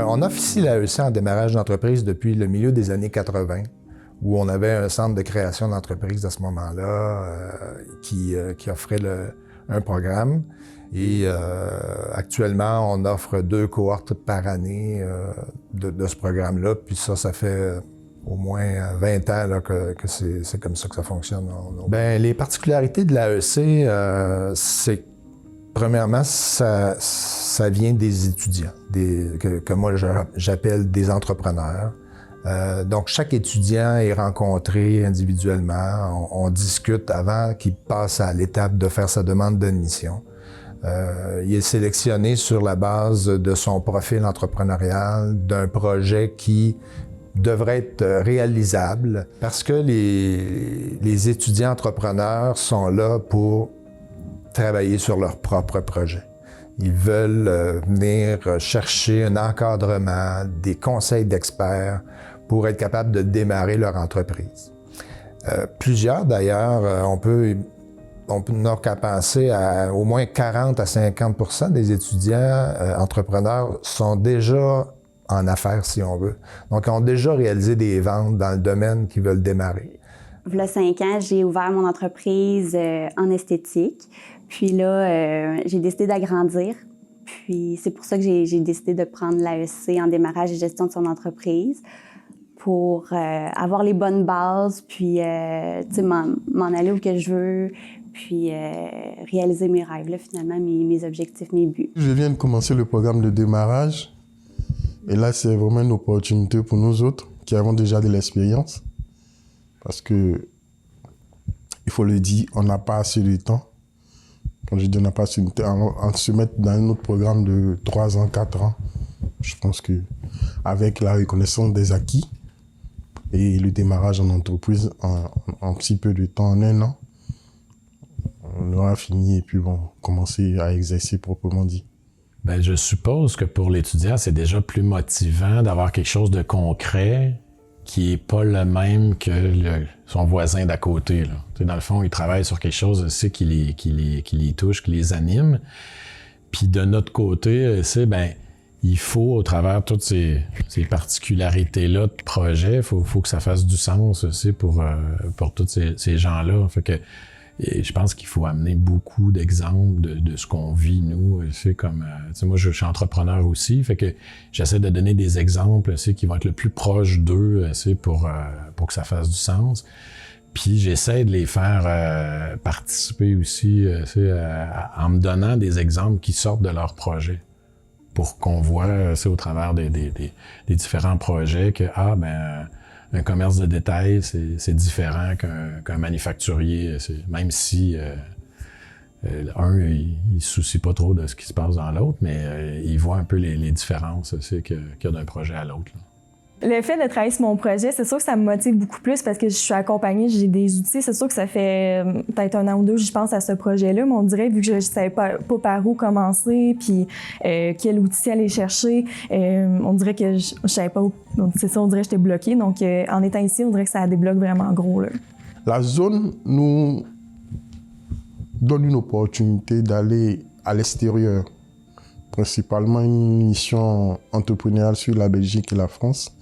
On officie l'AEC en démarrage d'entreprise depuis le milieu des années 80, où on avait un centre de création d'entreprise à ce moment-là qui offrait un programme. Et actuellement, on offre 2 cohortes par année de ce programme-là. Puis ça fait au moins 20 ans là, que c'est comme ça que ça fonctionne. Bien, les particularités de l'AEC, c'est premièrement, ça vient des étudiants, que moi j'appelle des entrepreneurs. Donc, chaque étudiant est rencontré individuellement. On discute avant qu'il passe à l'étape de faire sa demande d'admission. Il est sélectionné sur la base de son profil entrepreneurial, d'un projet qui devrait être réalisable, parce que les étudiants entrepreneurs sont là pour travailler sur leur propre projet. Ils veulent venir chercher un encadrement, des conseils d'experts pour être capables de démarrer leur entreprise. Plusieurs, d'ailleurs, on n'a qu'à penser à au moins 40 à 50% des étudiants entrepreneurs sont déjà en affaires, si on veut. Donc, ils ont déjà réalisé des ventes dans le domaine qu'ils veulent démarrer. Il y a 5 ans, j'ai ouvert mon entreprise en esthétique. Puis là, j'ai décidé d'agrandir. Puis c'est pour ça que j'ai décidé de prendre l'AEC en démarrage et gestion de son entreprise pour avoir les bonnes bases, puis m'en aller où que je veux, puis réaliser mes rêves, là, finalement, mes objectifs, mes buts. Je viens de commencer le programme de démarrage. Et là, c'est vraiment une opportunité pour nous autres qui avons déjà de l'expérience. Parce que, il faut le dire, on n'a pas assez de temps. Quand je dis on n'a pas assez de temps, on se met dans un autre programme de 3 ans, 4 ans. Je pense qu'avec la reconnaissance des acquis et le démarrage en entreprise en petit peu de temps, en 1 an, on aura fini et puis bon, commencer à exercer proprement dit. Bien, je suppose que pour l'étudiant, c'est déjà plus motivant d'avoir quelque chose de concret qui n'est pas le même que son voisin d'à côté. Là. Dans le fond, il travaille sur quelque chose aussi qui les touche, qui les anime. Puis de notre côté, il faut, au travers de toutes ces particularités-là de projet, il faut que ça fasse du sens aussi pour tous ces gens-là. Fait que, et je pense qu'il faut amener beaucoup d'exemples de ce qu'on vit, nous. C'est comme, moi, je suis entrepreneur aussi, fait que j'essaie de donner des exemples qui vont être le plus proches d'eux pour que ça fasse du sens. Puis j'essaie de les faire participer aussi en me donnant des exemples qui sortent de leur projet pour qu'on voit au travers des différents projets que, un commerce de détail, c'est différent qu'un manufacturier, même si un, il se soucie pas trop de ce qui se passe dans l'autre, mais il voit un peu les différences qu'il y a d'un projet à l'autre. Le fait de travailler sur mon projet, c'est sûr que ça me motive beaucoup plus parce que je suis accompagnée, j'ai des outils. C'est sûr que ça fait peut-être 1 an ou 2 que je pense à ce projet-là, mais on dirait, vu que je ne savais pas par où commencer, puis quel outil aller chercher, on dirait que je ne savais pas où. Donc, c'est ça, on dirait que j'étais bloquée. Donc, en étant ici, on dirait que ça débloque vraiment gros, là. La zone nous donne une opportunité d'aller à l'extérieur, principalement une mission entrepreneuriale sur la Belgique et la France,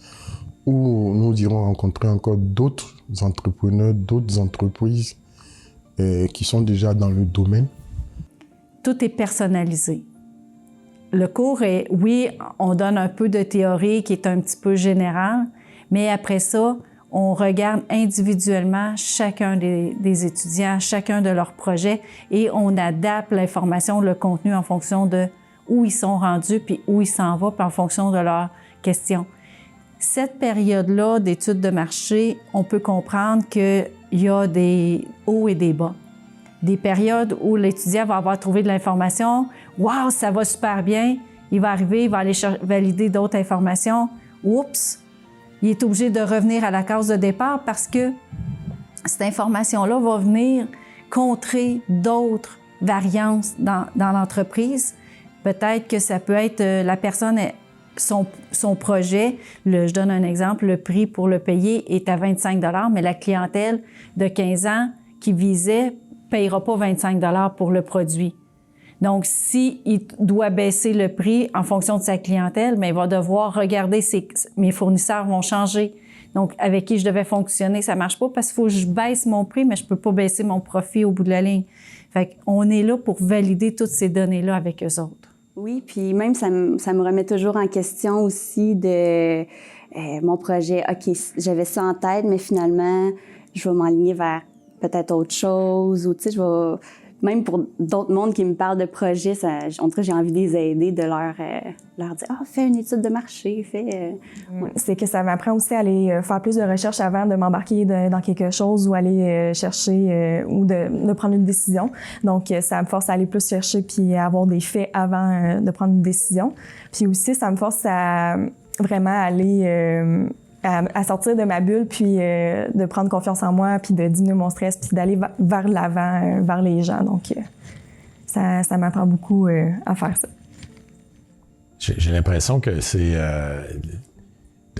où nous irons rencontrer encore d'autres entrepreneurs, d'autres entreprises qui sont déjà dans le domaine. Tout est personnalisé. Le cours est, oui, on donne un peu de théorie qui est un petit peu générale, mais après ça, on regarde individuellement chacun des étudiants, chacun de leurs projets, et on adapte l'information, le contenu en fonction de où ils sont rendus, puis où ils s'en vont, puis en fonction de leurs questions. Cette période-là d'études de marché, on peut comprendre qu'il y a des hauts et des bas. Des périodes où l'étudiant va avoir trouvé de l'information, « Wow, ça va super bien! » Il va arriver, il va aller valider d'autres informations. Oups! Il est obligé de revenir à la case de départ parce que cette information-là va venir contrer d'autres variances dans l'entreprise. Peut-être que ça peut être la personne, son projet, je donne un exemple, le prix pour le payer est à 25 $, mais la clientèle de 15 ans qui visait ne payera pas 25 $ pour le produit. Donc, s'il doit baisser le prix en fonction de sa clientèle, mais il va devoir regarder mes fournisseurs vont changer. Donc, avec qui je devais fonctionner, ça marche pas parce qu'il faut que je baisse mon prix, mais je peux pas baisser mon profit au bout de la ligne. Fait qu'on est là pour valider toutes ces données-là avec eux autres. Oui, puis même, ça me remet toujours en question aussi de mon projet. OK, j'avais ça en tête, mais finalement, je vais m'aligner vers peut-être autre chose ou, tu sais, je vais... Même pour d'autres mondes qui me parlent de projets, on dirait que j'ai envie de les aider, de leur dire « Ah, fais une étude de marché, fais... C'est que ça m'apprend aussi à aller faire plus de recherches avant de m'embarquer dans quelque chose ou aller chercher ou de prendre une décision. Donc, ça me force à aller plus chercher puis à avoir des faits avant de prendre une décision. Puis aussi, ça me force à vraiment aller... à sortir de ma bulle, puis de prendre confiance en moi, puis de diminuer mon stress, puis d'aller vers l'avant, vers les gens. Donc, ça m'apprend beaucoup à faire ça. J'ai l'impression que c'est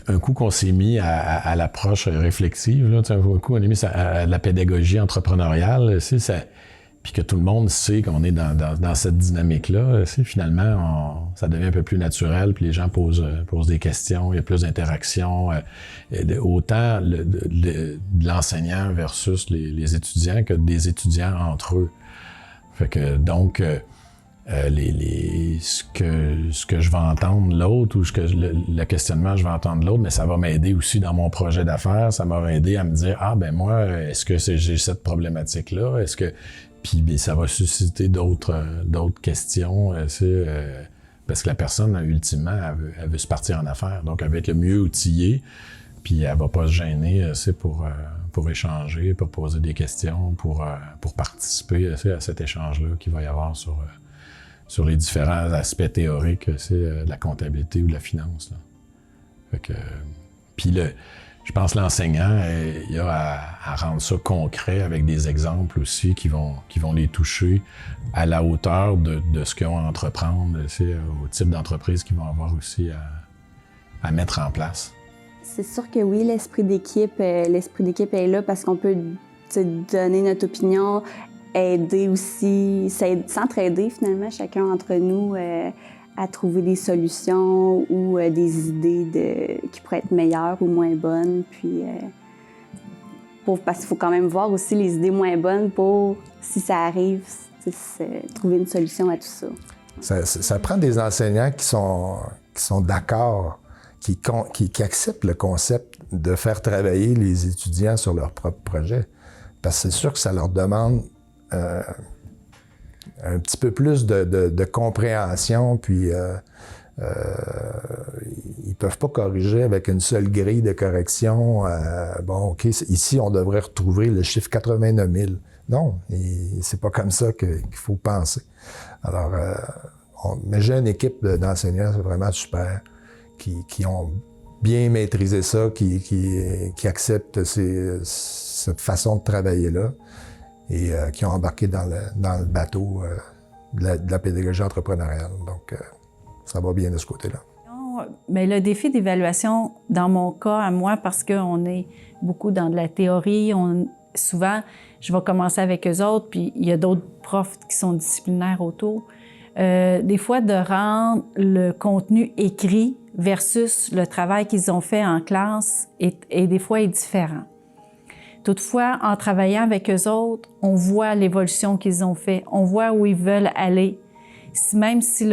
un coup qu'on s'est mis à l'approche réflexive, là, un coup on est mis à la pédagogie entrepreneuriale, puis que tout le monde sait qu'on est dans cette dynamique-là, finalement, ça devient un peu plus naturel, puis les gens posent des questions, il y a plus d'interactions, autant de l'enseignant versus les étudiants que des étudiants entre eux. Fait que donc, ce que je vais entendre l'autre ou le questionnement que je vais entendre l'autre, mais ça va m'aider aussi dans mon projet d'affaires, ça va m'aider à me dire, ah ben moi, est-ce que j'ai cette problématique-là, est-ce que... Puis ça va susciter d'autres questions, parce que la personne, ultimement, elle veut se partir en affaires. Donc, elle va être le mieux outillée, puis elle va pas se gêner pour échanger, pour poser des questions, pour participer à cet échange-là qu'il va y avoir sur les différents aspects théoriques de la comptabilité ou de la finance. Là. Fait que, puis je pense que l'enseignant, il a à rendre ça concret avec des exemples aussi qui vont les toucher à la hauteur de ce qu'ils ont à entreprendre, au type d'entreprise qu'ils vont avoir aussi à mettre en place. C'est sûr que oui, l'esprit d'équipe est là parce qu'on peut donner notre opinion, aider aussi, s'entraider finalement chacun entre nous à trouver des solutions ou des idées qui pourraient être meilleures ou moins bonnes. Puis, parce qu'il faut quand même voir aussi les idées moins bonnes pour, si ça arrive, trouver une solution à tout ça. Ça prend des enseignants qui sont d'accord, qui acceptent le concept de faire travailler les étudiants sur leur propre projet. Parce que c'est sûr que ça leur demande un petit peu plus de compréhension, puis ils peuvent pas corriger avec une seule grille de correction. Bon, OK, ici, on devrait retrouver le chiffre 89 000. Non, c'est pas comme ça qu'il faut penser. Alors, mais j'ai une équipe d'enseignants, c'est vraiment super, qui ont bien maîtrisé ça, qui acceptent cette façon de travailler-là, et qui ont embarqué dans le bateau de la pédagogie entrepreneuriale. Donc, ça va bien de ce côté-là. Mais le défi d'évaluation, dans mon cas, à moi, parce qu'on est beaucoup dans de la théorie, souvent, je vais commencer avec eux autres, puis il y a d'autres profs qui sont disciplinaires autour. Des fois, de rendre le contenu écrit versus le travail qu'ils ont fait en classe et des fois est différent. Toutefois, en travaillant avec eux autres, on voit l'évolution qu'ils ont fait, on voit où ils veulent aller. Même si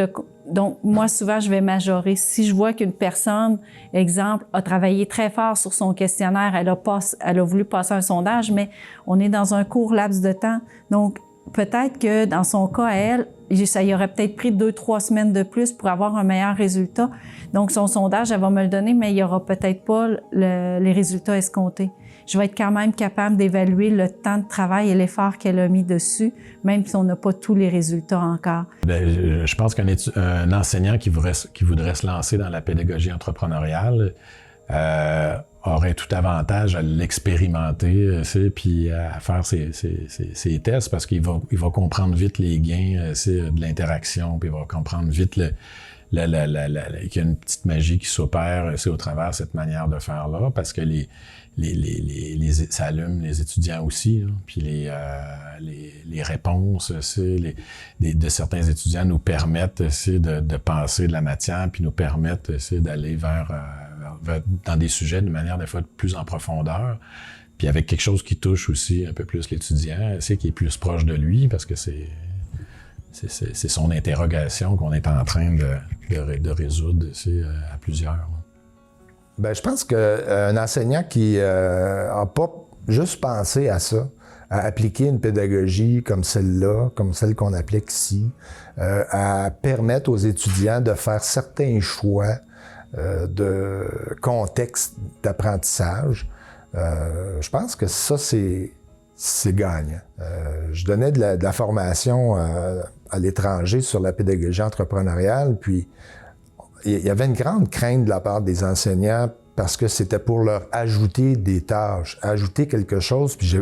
donc, moi, souvent, je vais majorer. Si je vois qu'une personne, exemple, a travaillé très fort sur son questionnaire, elle a voulu passer un sondage, mais on est dans un court laps de temps. Donc, peut-être que dans son cas, à elle, ça y aurait peut-être pris 2-3 semaines de plus pour avoir un meilleur résultat. Donc, son sondage, elle va me le donner, mais il n'y aura peut-être pas les résultats escomptés. Je vais être quand même capable d'évaluer le temps de travail et l'effort qu'elle a mis dessus, même si on n'a pas tous les résultats encore. Bien, je pense qu'un enseignant qui voudrait se lancer dans la pédagogie entrepreneuriale aurait tout avantage à l'expérimenter, puis à faire ses tests, parce qu'il va comprendre vite les gains de l'interaction, puis il va comprendre vite qu'il y a une petite magie qui s'opère au travers de cette manière de faire-là, parce que ça allume les étudiants aussi, là. Puis les réponses de certains étudiants nous permettent de penser de la matière, puis nous permettent d'aller dans des sujets de manière des fois plus en profondeur, puis avec quelque chose qui touche aussi un peu plus l'étudiant, qui est plus proche de lui, parce que c'est son interrogation qu'on est en train de résoudre à plusieurs. Bien, je pense qu'un enseignant qui n'a pas juste pensé à ça, à appliquer une pédagogie comme celle-là, comme celle qu'on applique ici, à permettre aux étudiants de faire certains choix de contexte d'apprentissage, je pense que ça, c'est gagnant. Je donnais de la formation à l'étranger sur la pédagogie entrepreneuriale, puis il y avait une grande crainte de la part des enseignants parce que c'était pour leur ajouter des tâches, ajouter quelque chose. Puis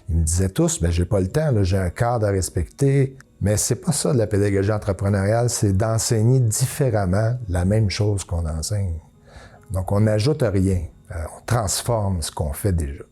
ils me disaient tous, ben j'ai pas le temps, là, j'ai un cadre à respecter. Mais c'est pas ça de la pédagogie entrepreneuriale, c'est d'enseigner différemment la même chose qu'on enseigne. Donc on n'ajoute rien, on transforme ce qu'on fait déjà.